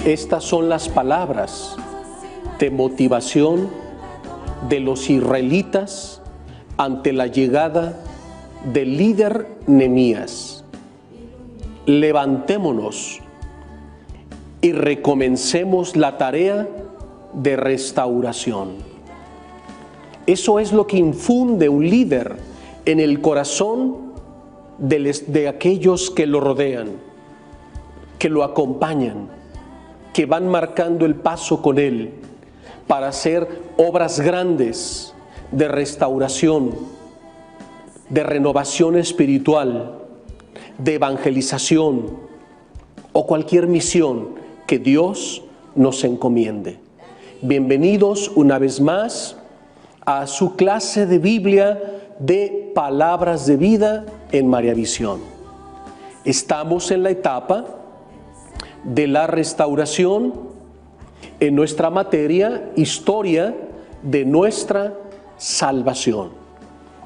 Estas son las palabras de motivación de los israelitas ante la llegada del líder Nehemías. Levantémonos y recomencemos la tarea de restauración. Eso es lo que infunde un líder en el corazón de aquellos que lo rodean, que lo acompañan, que van marcando el paso con él para hacer obras grandes de restauración, de renovación espiritual, de evangelización o cualquier misión que Dios nos encomiende. Bienvenidos una vez más a su clase de Biblia de Palabras de Vida en María Visión. Estamos en la etapa de la restauración en nuestra materia Historia de nuestra salvación.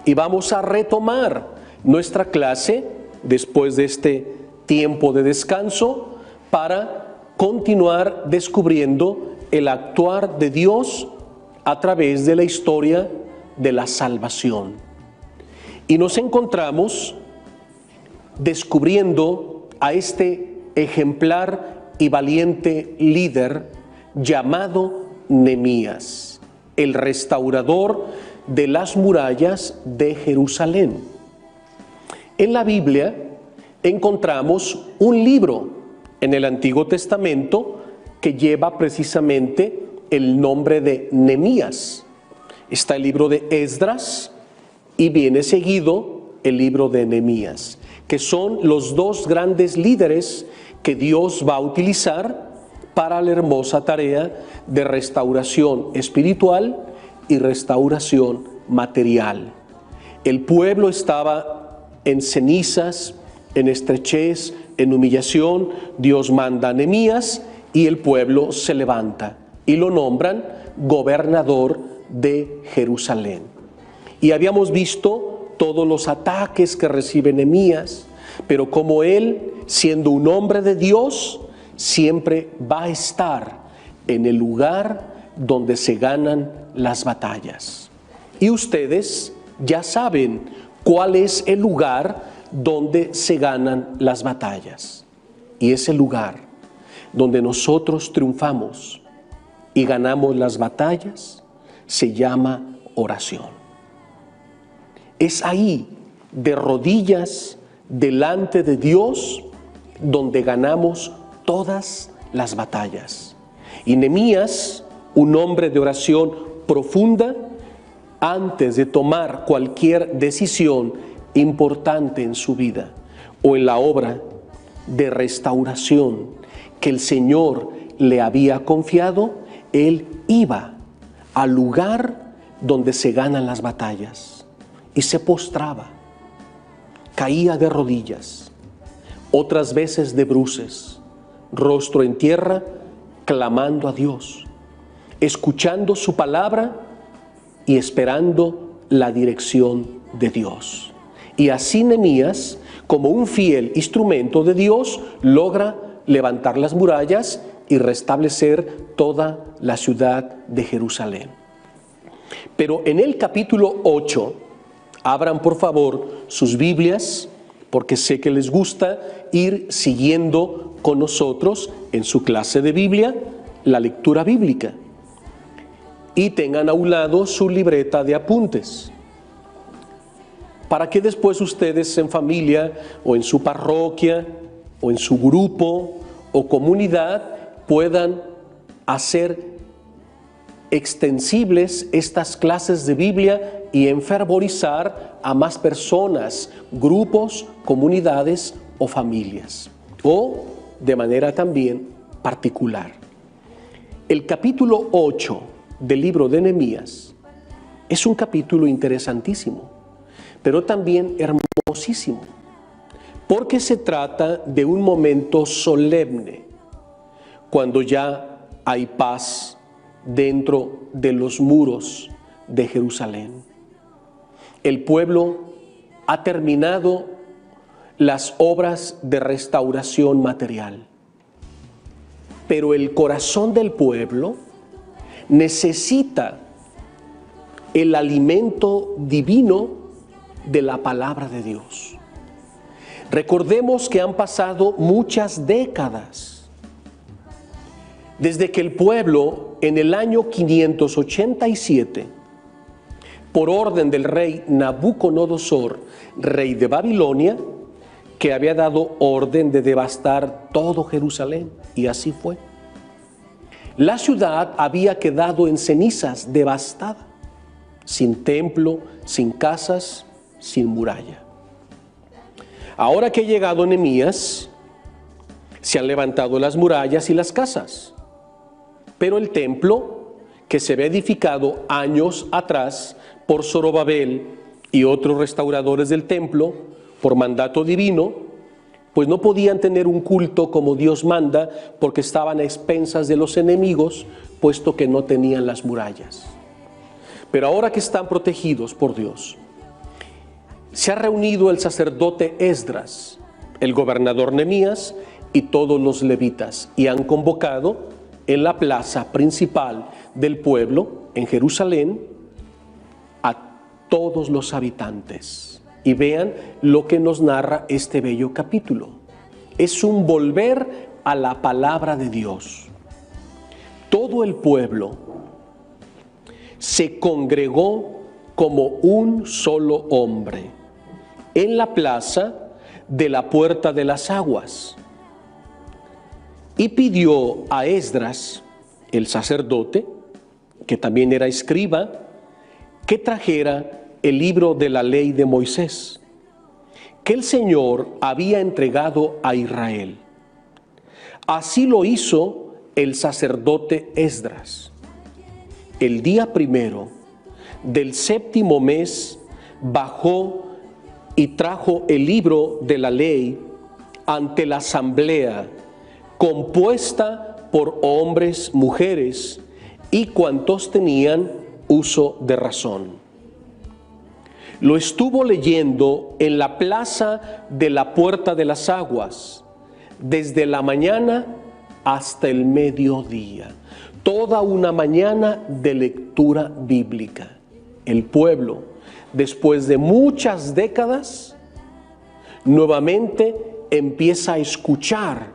Y vamos a retomar nuestra clase después de este tiempo de descanso para continuar descubriendo el actuar de Dios a través de la historia de la salvación. Y nos encontramos descubriendo a este ejemplar y valiente líder llamado Nehemías, el restaurador de las murallas de Jerusalén. En la Biblia encontramos un libro en el Antiguo Testamento que lleva precisamente el nombre de Nehemías. Está el libro de Esdras y viene seguido el libro de Nehemías, que son los dos grandes líderes que Dios va a utilizar para la hermosa tarea de restauración espiritual y restauración material. El pueblo estaba en cenizas, en estrechez, en humillación. Dios manda a Nehemías y el pueblo se levanta y lo nombran gobernador de Jerusalén. Y habíamos visto todos los ataques que recibe Nehemías, pero como él, siendo un hombre de Dios, siempre va a estar en el lugar donde se ganan las batallas. Y ustedes ya saben cuál es el lugar donde se ganan las batallas. Y ese lugar donde nosotros triunfamos y ganamos las batallas se llama oración. Es ahí, de rodillas delante de Dios, donde ganamos todas las batallas. Y Nehemías, un hombre de oración profunda, antes de tomar cualquier decisión importante en su vida o en la obra de restauración que el Señor le había confiado, él iba al lugar donde se ganan las batallas y se postraba, caía de rodillas, otras veces de bruces, rostro en tierra, clamando a Dios, escuchando su palabra y esperando la dirección de Dios. Y así Nehemías, como un fiel instrumento de Dios, logra levantar las murallas y restablecer toda la ciudad de Jerusalén. Pero en el capítulo 8, abran por favor sus Biblias, porque sé que les gusta ir siguiendo con nosotros en su clase de Biblia la lectura bíblica. Y tengan a un lado su libreta de apuntes, para que después ustedes en familia o en su parroquia o en su grupo o comunidad puedan hacer extensibles estas clases de Biblia y enfervorizar a más personas, grupos, comunidades o familias, o de manera también particular. El capítulo 8 del libro de Nehemías es un capítulo interesantísimo, pero también hermosísimo, porque se trata de un momento solemne, cuando ya hay paz dentro de los muros de Jerusalén. El pueblo ha terminado las obras de restauración material, pero el corazón del pueblo necesita el alimento divino de la palabra de Dios. Recordemos que han pasado muchas décadas desde que el pueblo en el año 587, por orden del rey Nabucodonosor, rey de Babilonia, que había dado orden de devastar todo Jerusalén, y así fue. La ciudad había quedado en cenizas, devastada, sin templo, sin casas, sin muralla. Ahora que ha llegado Nehemías, se han levantado las murallas y las casas, pero el templo que se había edificado años atrás por Zorobabel y otros restauradores del templo, por mandato divino, pues no podían tener un culto como Dios manda, porque estaban a expensas de los enemigos, puesto que no tenían las murallas. Pero ahora que están protegidos por Dios, se ha reunido el sacerdote Esdras, el gobernador Nehemías y todos los levitas, y han convocado en la plaza principal del pueblo, en Jerusalén, a todos los habitantes. Y vean lo que nos narra este bello capítulo. Es un volver a la palabra de Dios. Todo el pueblo se congregó como un solo hombre en la plaza de la puerta de las aguas, y pidió a Esdras, el sacerdote, que también era escriba, que trajera el libro de la ley de Moisés, que el Señor había entregado a Israel. Así lo hizo el sacerdote Esdras. El día primero del 7º mes bajó y trajo el libro de la ley ante la asamblea, compuesta por hombres, mujeres y cuantos tenían uso de razón. Lo estuvo leyendo en la plaza de la puerta de las aguas, desde la mañana hasta el mediodía. Toda una mañana de lectura bíblica. El pueblo, después de muchas décadas, nuevamente empieza a escuchar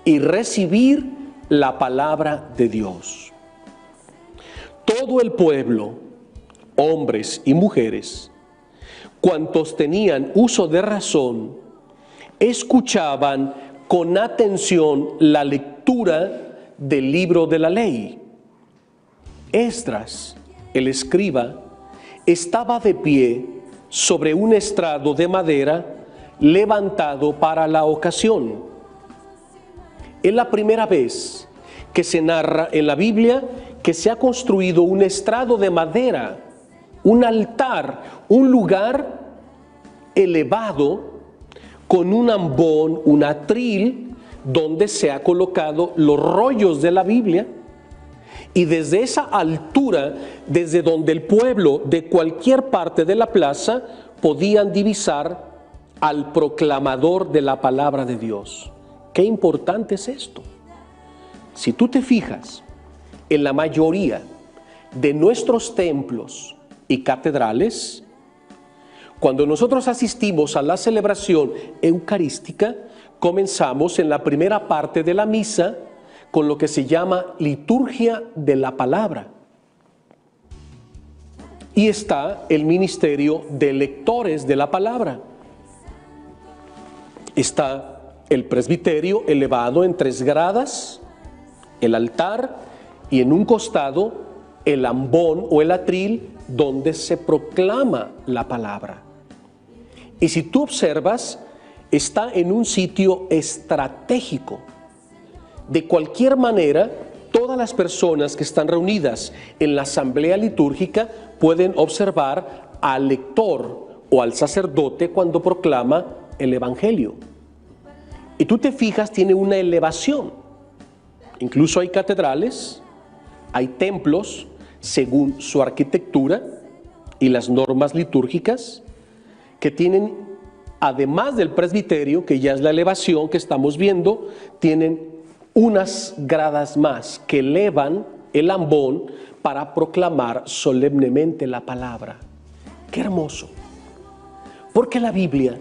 y recibir la palabra de Dios. Todo el pueblo, hombres y mujeres, cuantos tenían uso de razón, escuchaban con atención la lectura del libro de la ley. Esdras, el escriba, estaba de pie sobre un estrado de madera levantado para la ocasión. Es la primera vez que se narra en la Biblia que se ha construido un estrado de madera, un altar, un lugar elevado con un ambón, un atril, donde se ha colocado los rollos de la Biblia, y desde esa altura, desde donde el pueblo de cualquier parte de la plaza podían divisar al proclamador de la palabra de Dios. Qué importante es esto. Si tú te fijas, en la mayoría de nuestros templos y catedrales, cuando nosotros asistimos a la celebración eucarística, comenzamos en la primera parte de la misa con lo que se llama liturgia de la palabra. Y está el ministerio de lectores de la palabra. Está el presbiterio elevado en 3 gradas, el altar, y en un costado el ambón o el atril donde se proclama la palabra. Y si tú observas, está en un sitio estratégico. De cualquier manera, todas las personas que están reunidas en la asamblea litúrgica pueden observar al lector o al sacerdote cuando proclama el evangelio. Y tú te fijas, tiene una elevación. Incluso hay catedrales, hay templos, según su arquitectura y las normas litúrgicas, que tienen, además del presbiterio, que ya es la elevación que estamos viendo, tienen unas gradas más que elevan el ambón para proclamar solemnemente la palabra. ¡Qué hermoso! Porque la Biblia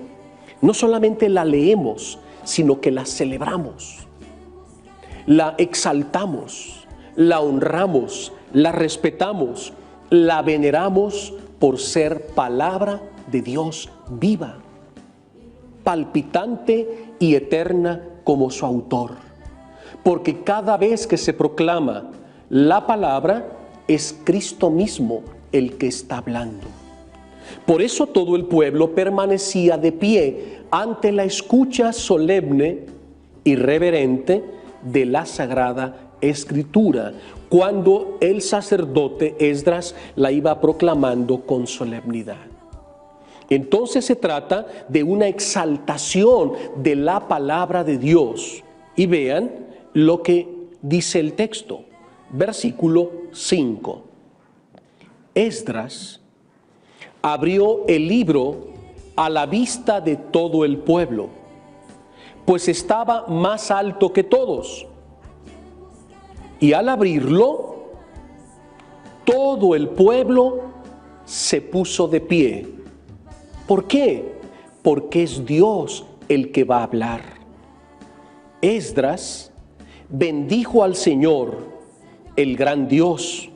no solamente la leemos, sino que la celebramos, la exaltamos, la honramos, la respetamos, la veneramos por ser palabra de Dios viva, palpitante y eterna como su autor. Porque cada vez que se proclama la palabra, es Cristo mismo el que está hablando. Por eso todo el pueblo permanecía de pie ante la escucha solemne y reverente de la Sagrada Escritura, cuando el sacerdote Esdras la iba proclamando con solemnidad. Entonces se trata de una exaltación de la palabra de Dios. Y vean lo que dice el texto, versículo 5. Esdras abrió el libro a la vista de todo el pueblo, pues estaba más alto que todos. Y al abrirlo, todo el pueblo se puso de pie. ¿Por qué? Porque es Dios el que va a hablar. Esdras bendijo al Señor, el gran Dios,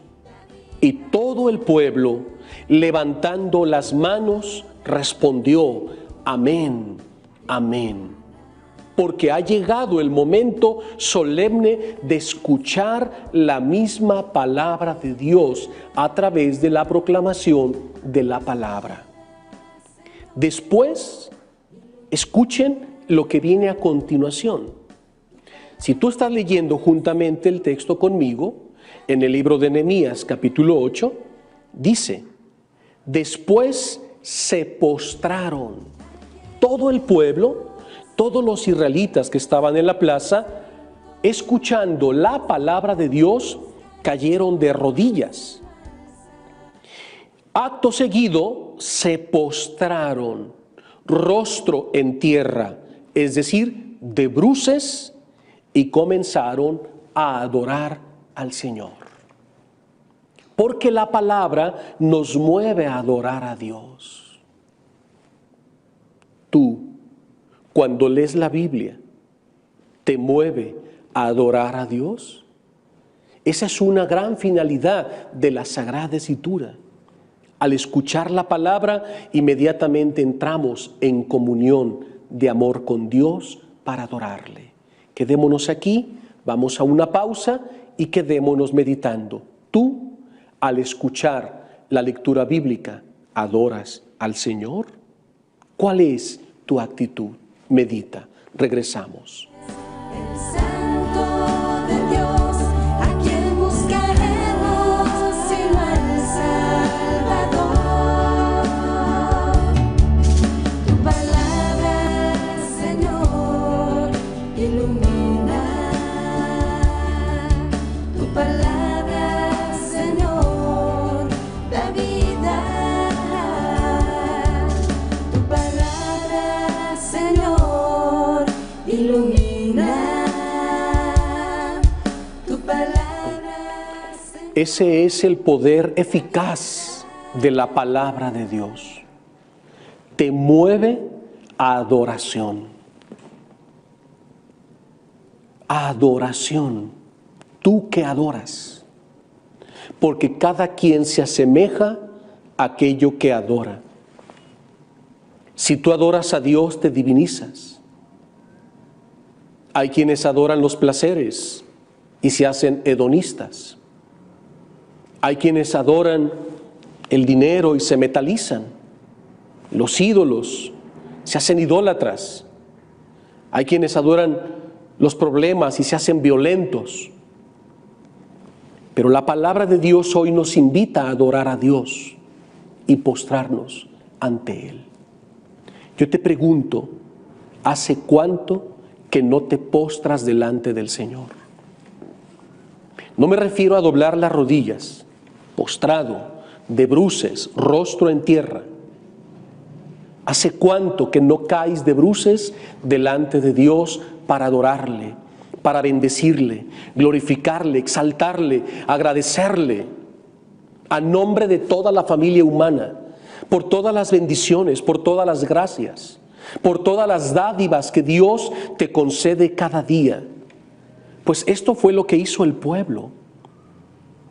y todo el pueblo, levantando las manos, respondió: amén, amén. Porque ha llegado el momento solemne de escuchar la misma palabra de Dios a través de la proclamación de la palabra. Después, escuchen lo que viene a continuación. Si tú estás leyendo juntamente el texto conmigo, en el libro de Nehemías, capítulo 8, dice: después se postraron todo el pueblo, todos los israelitas que estaban en la plaza, escuchando la palabra de Dios, cayeron de rodillas. Acto seguido se postraron, rostro en tierra, es decir, de bruces, y comenzaron a adorar al Señor. Porque la palabra nos mueve a adorar a Dios. Tú, cuando lees la Biblia, ¿te mueve a adorar a Dios? Esa es una gran finalidad de la Sagrada Escritura. Al escuchar la palabra, inmediatamente entramos en comunión de amor con Dios para adorarle. Quedémonos aquí, vamos a una pausa y quedémonos meditando. Tú, al escuchar la lectura bíblica, ¿adoras al Señor? ¿Cuál es tu actitud? Medita. Regresamos. Ese es el poder eficaz de la palabra de Dios. Te mueve a adoración. A adoración. Tú que adoras. Porque cada quien se asemeja a aquello que adora. Si tú adoras a Dios, te divinizas. Hay quienes adoran los placeres y se hacen hedonistas. Hay quienes adoran el dinero y se metalizan. Los ídolos se hacen idólatras. Hay quienes adoran los problemas y se hacen violentos. Pero la palabra de Dios hoy nos invita a adorar a Dios y postrarnos ante Él. Yo te pregunto, ¿hace cuánto que no te postras delante del Señor? No me refiero a doblar las rodillas, postrado, de bruces, rostro en tierra. ¿Hace cuánto que no caes de bruces delante de Dios para adorarle, para bendecirle, glorificarle, exaltarle, agradecerle, a nombre de toda la familia humana, por todas las bendiciones, por todas las gracias, por todas las dádivas que Dios te concede cada día. Pues esto fue lo que hizo el pueblo.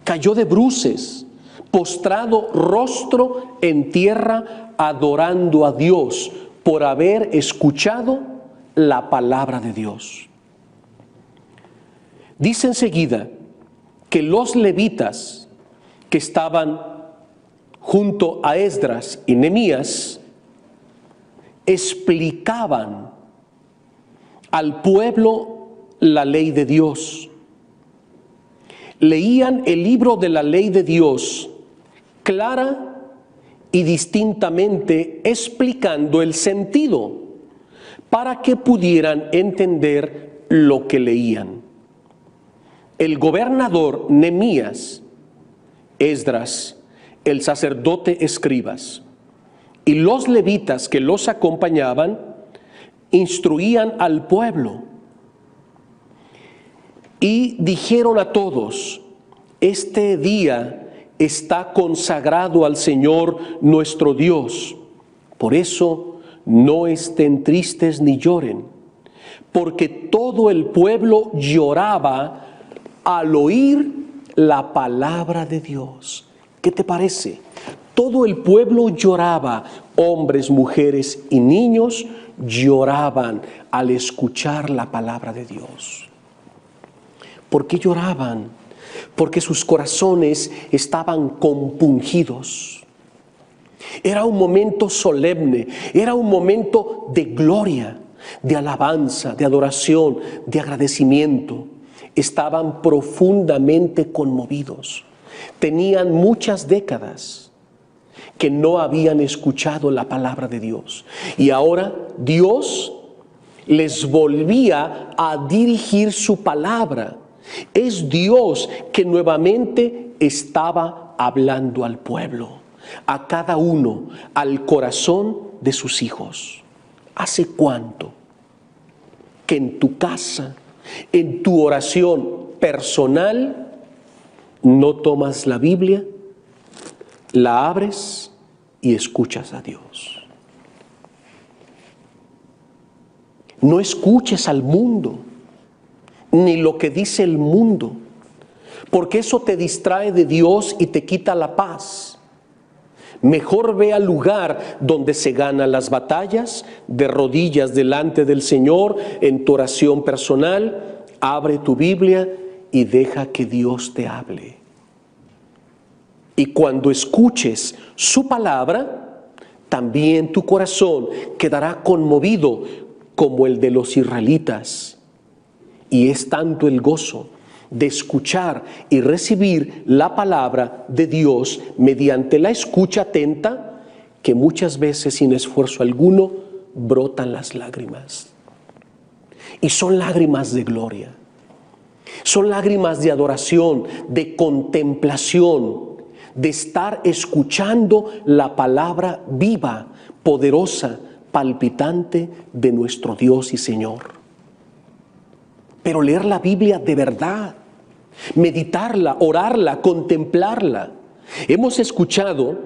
Cayó de bruces, postrado rostro en tierra, adorando a Dios por haber escuchado la palabra de Dios. Dice enseguida que los levitas que estaban junto a Esdras y Nehemías explicaban al pueblo la ley de Dios. Leían el libro de la ley de Dios clara y distintamente, explicando el sentido para que pudieran entender lo que leían. El gobernador Nehemías, Esdras, el sacerdote escribas y los levitas que los acompañaban instruían al pueblo y dijeron a todos: este día está consagrado al Señor nuestro Dios, por eso no estén tristes ni lloren, porque todo el pueblo lloraba al oír la palabra de Dios. ¿Qué te parece? Todo el pueblo lloraba, hombres, mujeres y niños lloraban al escuchar la palabra de Dios. ¿Por qué lloraban? Porque sus corazones estaban compungidos. Era un momento solemne, era un momento de gloria, de alabanza, de adoración, de agradecimiento. Estaban profundamente conmovidos. Tenían muchas décadas que no habían escuchado la palabra de Dios. Y ahora Dios les volvía a dirigir su palabra. Es Dios que nuevamente estaba hablando al pueblo, a cada uno, al corazón de sus hijos. ¿Hace cuánto que en tu casa, en tu oración personal, no tomas la Biblia, la abres y escuchas a Dios? No escuches al mundo, ni lo que dice el mundo, porque eso te distrae de Dios y te quita la paz. Mejor ve al lugar donde se ganan las batallas, de rodillas delante del Señor, en tu oración personal, abre tu Biblia y deja que Dios te hable. Y cuando escuches su palabra, también tu corazón quedará conmovido como el de los israelitas. Y es tanto el gozo de escuchar y recibir la palabra de Dios mediante la escucha atenta, que muchas veces sin esfuerzo alguno brotan las lágrimas. Y son lágrimas de gloria, son lágrimas de adoración, de contemplación, de estar escuchando la palabra viva, poderosa, palpitante de nuestro Dios y Señor. Pero leer la Biblia de verdad, meditarla, orarla, contemplarla. Hemos escuchado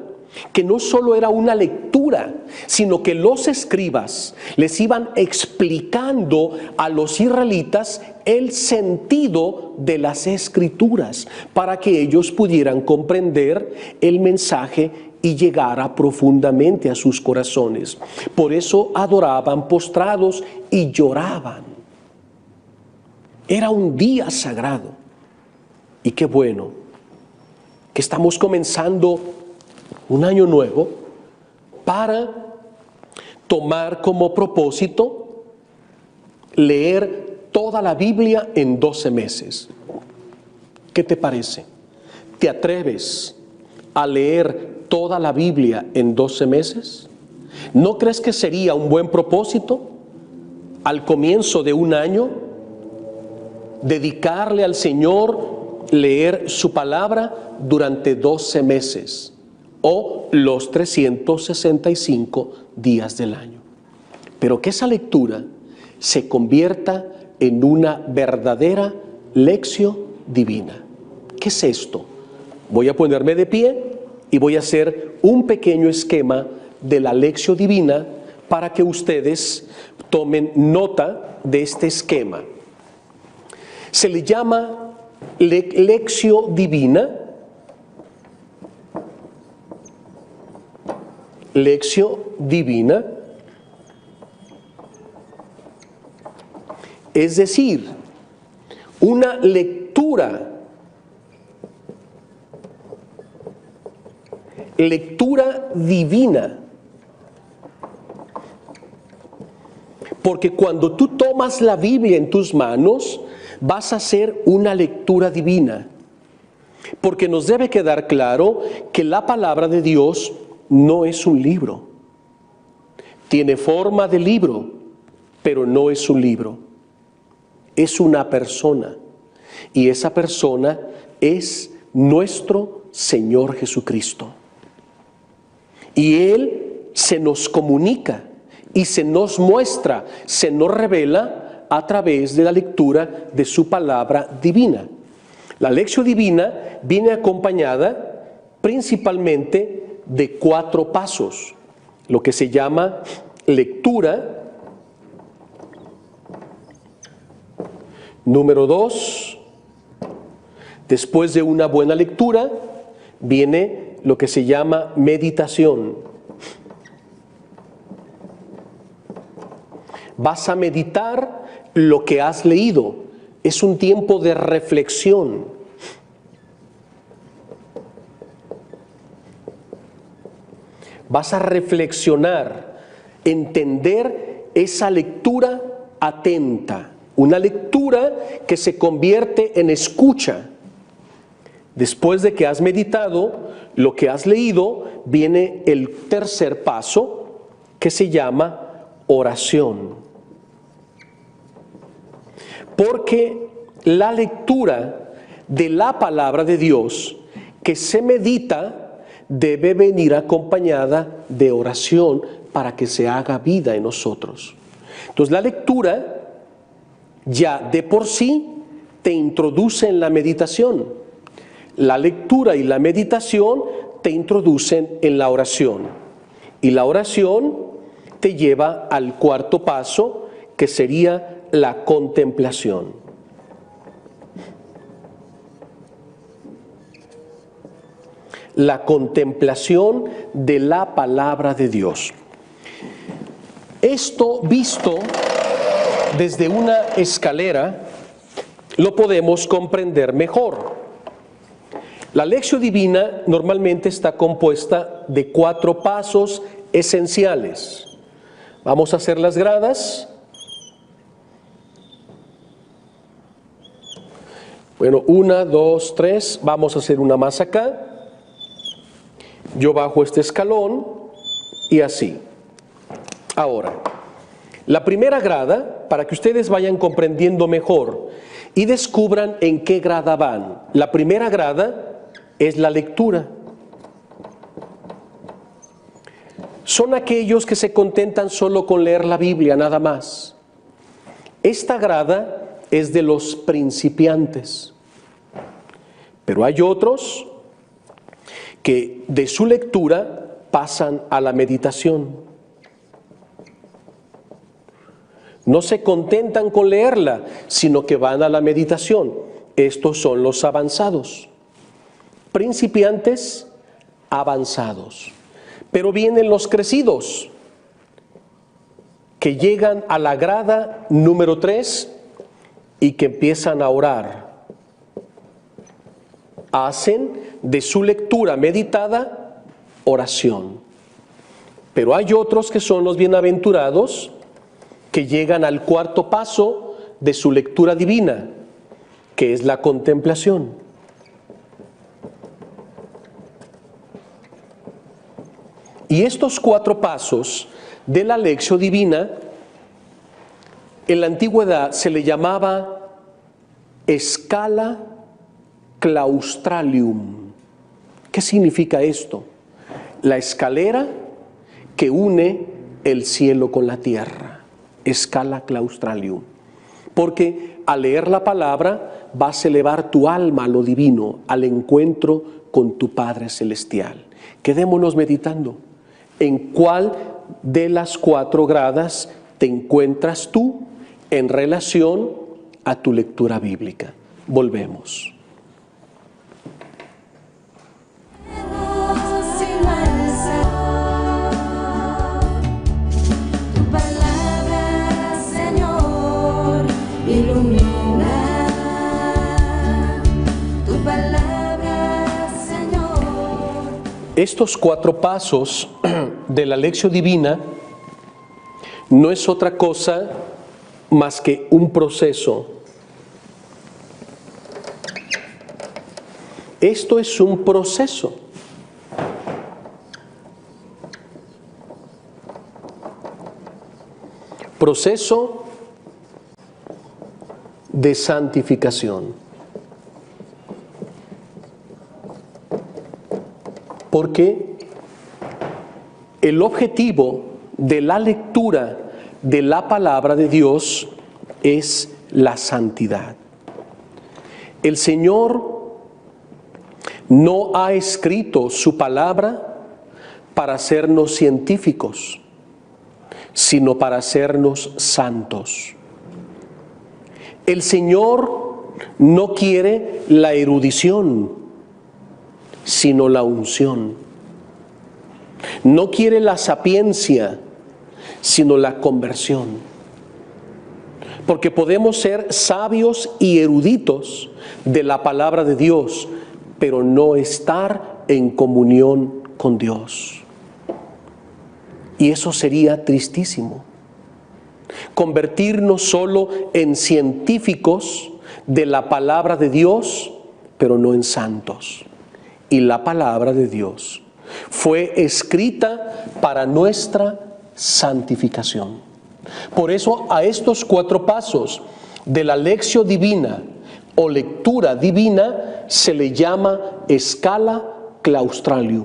que no solo era una lectura, sino que los escribas les iban explicando a los israelitas el sentido de las Escrituras para que ellos pudieran comprender el mensaje y llegara profundamente a sus corazones. Por eso adoraban postrados y lloraban. Era un día sagrado. Y qué bueno que estamos comenzando un año nuevo para tomar como propósito leer toda la Biblia en 12 meses. ¿Qué te parece? ¿Te atreves a leer toda la Biblia en 12 meses? ¿No crees que sería un buen propósito al comienzo de un año dedicarle al Señor leer su palabra durante 12 meses o los 365 días del año? Pero que esa lectura se convierta en una verdadera lección divina. ¿Qué es esto? Voy a ponerme de pie y voy a hacer un pequeño esquema de la lección divina para que ustedes tomen nota de este esquema. Se le llama lección divina, lección divina, es decir, una lectura divina. Porque cuando tú tomas la Biblia en tus manos, vas a hacer una lectura divina. Porque nos debe quedar claro que la palabra de Dios no es un libro. Tiene forma de libro, pero no es un libro. Es una persona. Y esa persona es nuestro Señor Jesucristo. Y Él se nos comunica y se nos muestra, se nos revela a través de la lectura de su palabra divina. La lección divina viene acompañada principalmente de 4 pasos, lo que se llama lectura. Número 2, después de una buena lectura, viene lo que se llama meditación. Vas a meditar lo que has leído. Es un tiempo de reflexión. Vas a reflexionar, entender esa lectura atenta. Una lectura que se convierte en escucha. Después de que has meditado lo que has leído, viene el tercer paso, que se llama oración. Porque la lectura de la palabra de Dios que se medita debe venir acompañada de oración para que se haga vida en nosotros. Entonces la lectura ya de por sí te introduce en la meditación. La lectura y la meditación te introducen en la oración. Y la oración te lleva al cuarto paso, que sería la contemplación. La contemplación de la palabra de Dios. Esto visto desde una escalera lo podemos comprender mejor. La lección divina normalmente está compuesta de 4 pasos esenciales. Vamos a hacer las gradas. Bueno, 1, 2, 3. Vamos a hacer una más acá. Yo bajo este escalón y así. Ahora, la primera grada, para que ustedes vayan comprendiendo mejor y descubran en qué grada van. La primera grada es la lectura. Son aquellos que se contentan solo con leer la Biblia, nada más. Esta grada es de los principiantes. Pero hay otros que de su lectura pasan a la meditación. No se contentan con leerla, sino que van a la meditación. Estos son los avanzados. Principiantes, avanzados. Pero vienen los crecidos, que llegan a la grada número 3 y que empiezan a orar. Hacen de su lectura meditada oración. Pero hay otros que son los bienaventurados, que llegan al cuarto paso de su lectura divina, que es la contemplación. Y estos 4 pasos de la lección divina, en la antigüedad se le llamaba escala claustralium. ¿Qué significa esto? La escalera que une el cielo con la tierra. Escala claustralium. porque al leer la palabra vas a elevar tu alma a lo divino, al encuentro con tu Padre Celestial. Quedémonos meditando en cuál de las 4 gradas te encuentras tú en relación a tu lectura bíblica. Volvemos. Estos 4 pasos de la Lección Divina no es otra cosa más que un proceso. Esto es un proceso. Proceso de santificación. Porque el objetivo de la lectura de la palabra de Dios es la santidad. El Señor no ha escrito su palabra para hacernos científicos, sino para hacernos santos. El Señor no quiere la erudición, sino la unción. No quiere la sapiencia, sino la conversión. Porque podemos ser sabios y eruditos de la palabra de Dios, pero no estar en comunión con Dios. Y eso sería tristísimo. Convertirnos solo en científicos de la palabra de Dios, pero no en santos. Y la palabra de Dios fue escrita para nuestra santificación. Por eso a estos 4 pasos de la Lección Divina o lectura divina se le llama escala claustralium.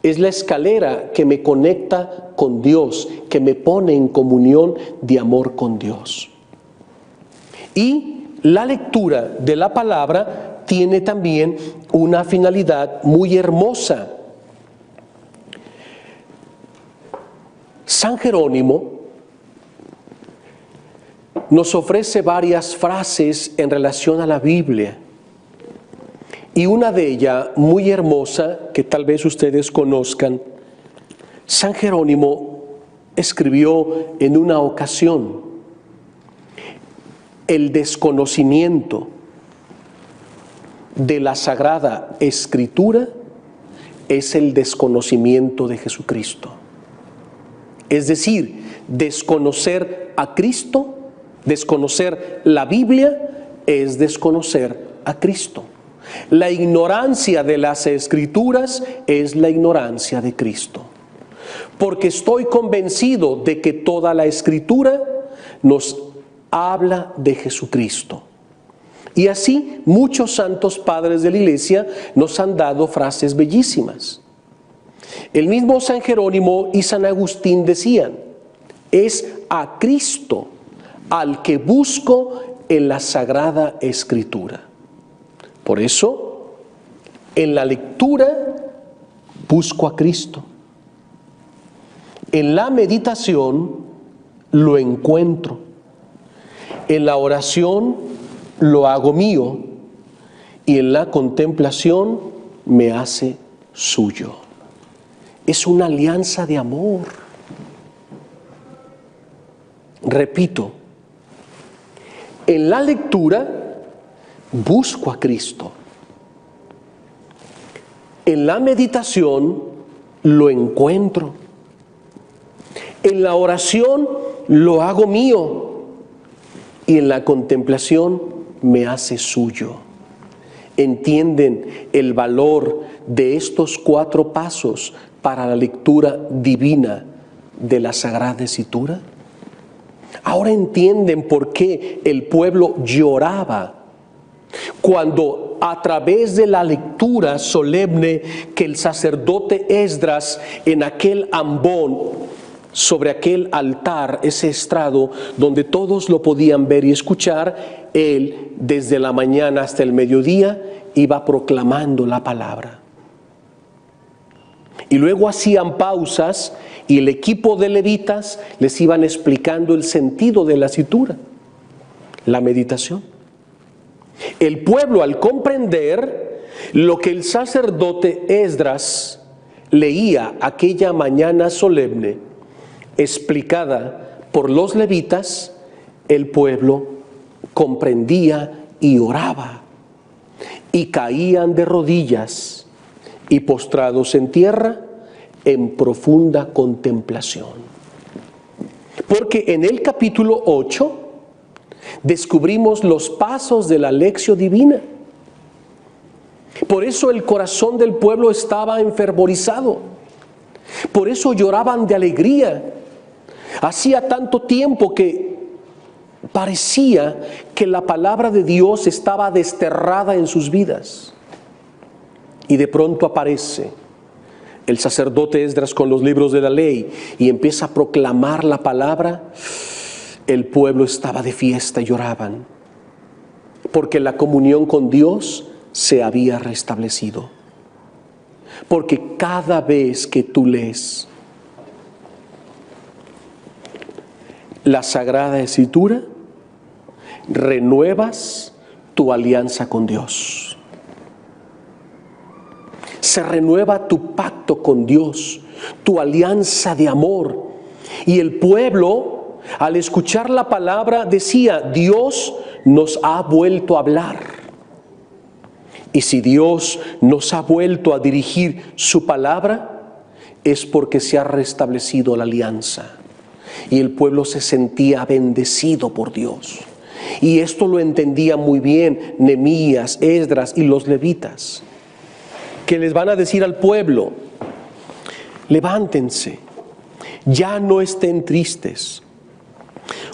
Es la escalera que me conecta con Dios, que me pone en comunión de amor con Dios. Y la lectura de la palabra tiene también una finalidad muy hermosa. San Jerónimo nos ofrece varias frases en relación a la Biblia. Y una de ellas, muy hermosa, que tal vez ustedes conozcan, San Jerónimo escribió en una ocasión: el desconocimiento de la Sagrada Escritura es el desconocimiento de Jesucristo. Es decir, desconocer a Cristo, desconocer la Biblia, es desconocer a Cristo. La ignorancia de las Escrituras es la ignorancia de Cristo. Porque estoy convencido de que toda la Escritura nos habla de Jesucristo. Y así muchos santos padres de la Iglesia nos han dado frases bellísimas. El mismo San Jerónimo y San Agustín decían: es a Cristo al que busco en la Sagrada Escritura. Por eso, en la lectura busco a Cristo. En la meditación lo encuentro. En la oración lo hago mío, y en la contemplación me hace suyo. Es una alianza de amor. Repito, en la lectura busco a Cristo. En la meditación lo encuentro. En la oración lo hago mío, y en la contemplación me hace suyo. ¿Entienden el valor de estos 4 pasos para la lectura divina de la Sagrada Escritura? Ahora entienden por qué el pueblo lloraba cuando, a través de la lectura solemne que el sacerdote Esdras en aquel ambón sobre aquel altar, ese estrado donde todos lo podían ver y escuchar, él desde la mañana hasta el mediodía iba proclamando la palabra. Y luego hacían pausas y el equipo de levitas les iban explicando el sentido de la escritura, la meditación. El pueblo, al comprender lo que el sacerdote Esdras leía aquella mañana solemne, explicada por los levitas, el pueblo comprendía y oraba, y caían de rodillas y postrados en tierra en profunda contemplación. Porque en el capítulo 8 descubrimos los pasos de la lección divina. Por eso el corazón del pueblo estaba enfervorizado. Por eso lloraban de alegría. Hacía tanto tiempo que parecía que la palabra de Dios estaba desterrada en sus vidas. Y de pronto aparece el sacerdote Esdras con los libros de la ley y empieza a proclamar la palabra. El pueblo estaba de fiesta y lloraban, porque la comunión con Dios se había restablecido. Porque cada vez que tú lees la Sagrada Escritura, renuevas tu alianza con Dios. Se renueva tu pacto con Dios, tu alianza de amor. Y el pueblo, al escuchar la palabra, decía: Dios nos ha vuelto a hablar. Y si Dios nos ha vuelto a dirigir su palabra, es porque se ha restablecido la alianza. Y el pueblo se sentía bendecido por Dios. Y esto lo entendía muy bien Nehemías, Esdras y los levitas, que les van a decir al pueblo: levántense, ya no estén tristes.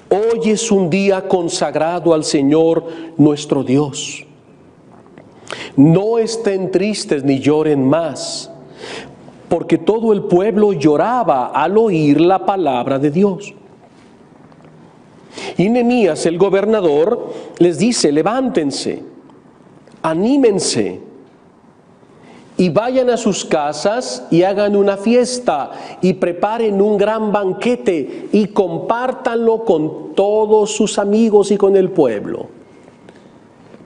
Hoy es un día consagrado al Señor nuestro Dios. No estén tristes ni lloren más, porque todo el pueblo lloraba al oír la palabra de Dios. Y Nehemías, el gobernador, les dice: levántense, anímense, y vayan a sus casas y hagan una fiesta y preparen un gran banquete y compártanlo con todos sus amigos y con el pueblo.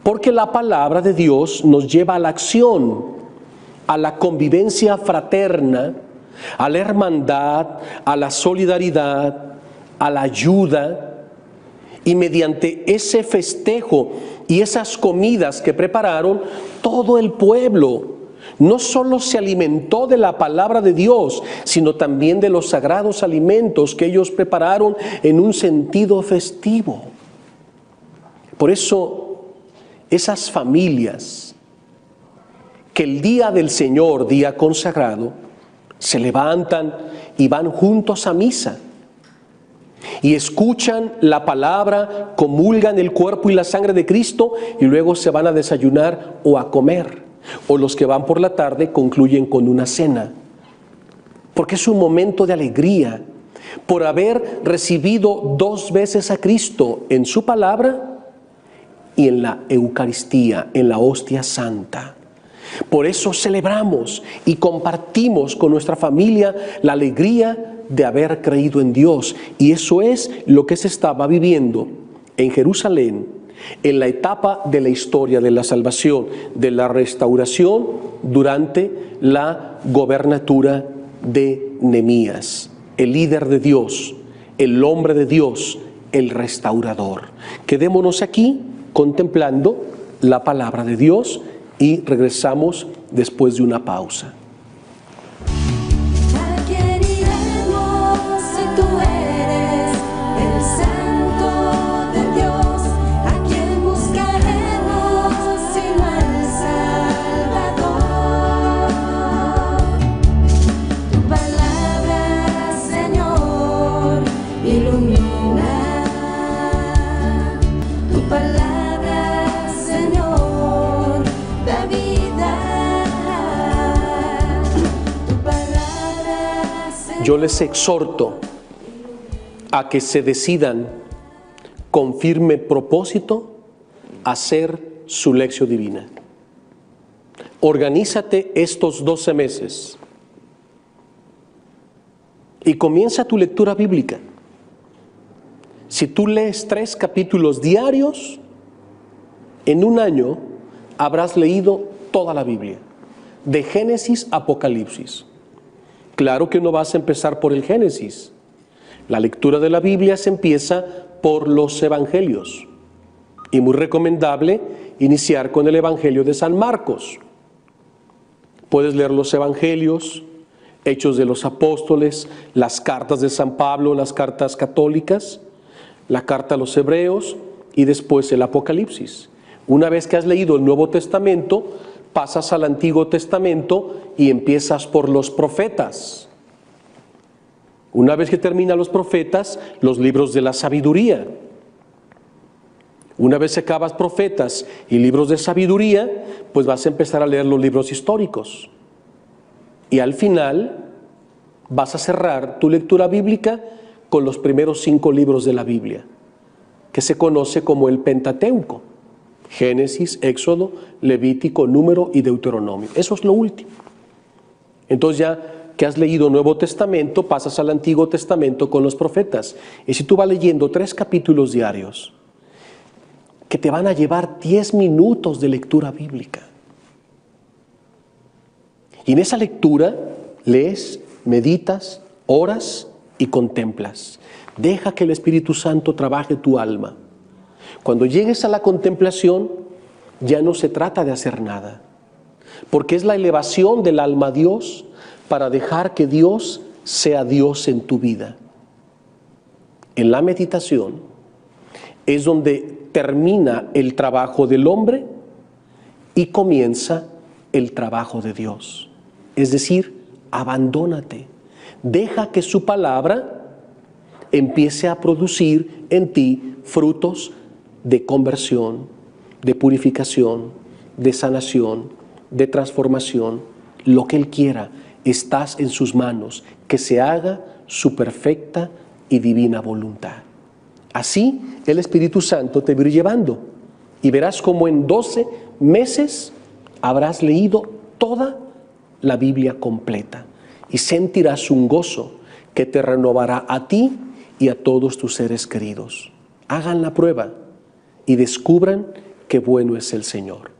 Porque la palabra de Dios nos lleva a la acción, a la convivencia fraterna, a la hermandad, a la solidaridad, a la ayuda. Y mediante ese festejo y esas comidas que prepararon, todo el pueblo no solo se alimentó de la palabra de Dios, sino también de los sagrados alimentos que ellos prepararon en un sentido festivo. Por eso, esas familias que el día del Señor, día consagrado, se levantan y van juntos a misa y escuchan la palabra, comulgan el cuerpo y la sangre de Cristo y luego se van a desayunar o a comer. O los que van por la tarde concluyen con una cena. Porque es un momento de alegría por haber recibido 2 veces a Cristo en su palabra y en la Eucaristía, en la hostia santa. Por eso celebramos y compartimos con nuestra familia la alegría de haber creído en Dios. Y eso es lo que se estaba viviendo en Jerusalén, en la etapa de la historia de la salvación, de la restauración durante la gobernatura de Nehemías, el líder de Dios, el hombre de Dios, el restaurador. Quedémonos aquí contemplando la palabra de Dios y regresamos después de una pausa. Yo les exhorto a que se decidan con firme propósito a hacer su lección divina. Organízate estos 12 meses y comienza tu lectura bíblica. Si tú lees 3 capítulos diarios, en un año habrás leído toda la Biblia, de Génesis a Apocalipsis. Claro que no vas a empezar por el Génesis. La lectura de la Biblia se empieza por los evangelios. Y muy recomendable iniciar con el Evangelio de San Marcos. Puedes leer los evangelios, Hechos de los Apóstoles, las cartas de San Pablo, las cartas católicas, la carta a los Hebreos y después el Apocalipsis. Una vez que has leído el Nuevo Testamento, pasas al Antiguo Testamento y empiezas por los profetas. Una vez que terminan los profetas, los libros de la sabiduría. Una vez que acabas profetas y libros de sabiduría, pues vas a empezar a leer los libros históricos. Y al final vas a cerrar tu lectura bíblica con los primeros 5 libros de la Biblia, que se conoce como el Pentateuco: Génesis, Éxodo, Levítico, Número y Deuteronomio. Eso es lo último. Entonces ya que has leído Nuevo Testamento, pasas al Antiguo Testamento con los profetas. Y si tú vas leyendo 3 capítulos diarios, que te van a llevar 10 minutos de lectura bíblica. Y en esa lectura lees, meditas, oras y contemplas. Deja que el Espíritu Santo trabaje tu alma. Cuando llegues a la contemplación, ya no se trata de hacer nada, porque es la elevación del alma a Dios para dejar que Dios sea Dios en tu vida. En la meditación es donde termina el trabajo del hombre y comienza el trabajo de Dios. Es decir, abandónate. Deja que su palabra empiece a producir en ti frutos de conversión, de purificación, de sanación, de transformación. Lo que Él quiera, estás en sus manos, que se haga su perfecta y divina voluntad. Así el Espíritu Santo te va a ir llevando y verás como en 12 meses habrás leído toda la Biblia completa y sentirás un gozo que te renovará a ti y a todos tus seres queridos. Hagan la prueba y descubran qué bueno es el Señor.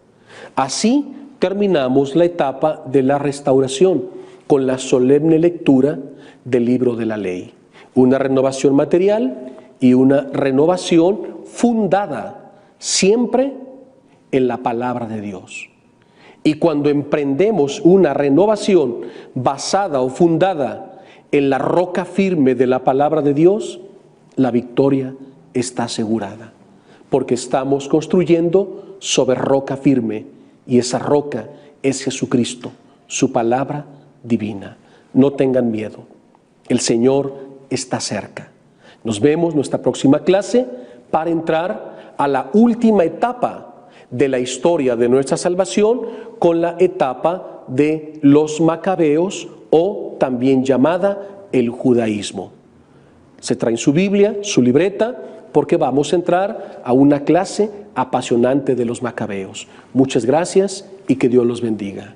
Así terminamos la etapa de la restauración con la solemne lectura del libro de la ley. Una renovación material y una renovación fundada siempre en la palabra de Dios. Y cuando emprendemos una renovación basada o fundada en la roca firme de la palabra de Dios, la victoria está asegurada, porque estamos construyendo sobre roca firme y esa roca es Jesucristo, su palabra divina. No tengan miedo, el Señor está cerca. Nos vemos en nuestra próxima clase para entrar a la última etapa de la historia de nuestra salvación, con la etapa de los macabeos, o también llamada el judaísmo. Se traen su Biblia, su libreta, porque vamos a entrar a una clase apasionante de los macabeos. Muchas gracias y que Dios los bendiga.